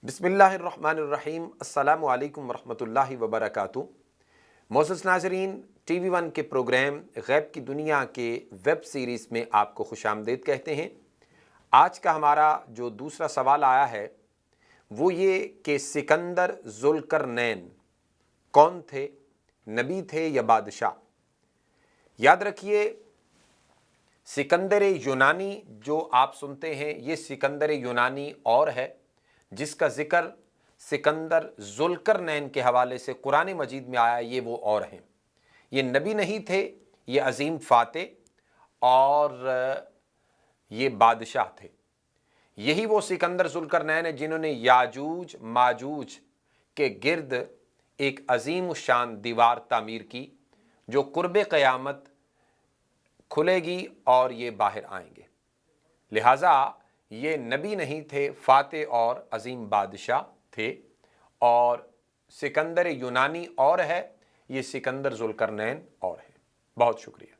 बिस्मिल्लाहिर्रहमानिर्रहीम। अस्सलामु अलैकुम वरहमतुल्लाहि वबरकातुहू। मोअज़्ज़ज़ नाज़रीन, TV1 के प्रोग्राम गैब की दुनिया के वेब सीरीज़ में आपको खुशामदीद कहते हैं। आज का हमारा जो दूसरा सवाल आया है वो ये कि सिकंदर ज़ुल्करनैन कौन थे, नबी थे या बादशाह। याद रखिए, सिकंदर यूनानी जो आप सुनते हैं ये सिकंदर यूनानी और है, जिसका ज़िक्र सिकंदर ज़ुल्करनैन के हवाले से कुरान मजीद में आया, ये वो और हैं। ये नबी नहीं थे, ये अज़ीम फ़ातेह और ये बादशाह थे। यही वो सिकंदर ज़ुल्करनैन है जिन्होंने याजूज माजूज के गिर्द एक अज़ीम शान दीवार तामीर की, जो कुर्ब क़यामत खुलेगी और ये बाहर आएंगे। लिहाजा ये नबी नहीं थे, फ़ातेह और अज़ीम बादशाह थे। और सिकंदर यूनानी और है, ये सिकंदर ज़ुल्करनैन और है। बहुत शुक्रिया।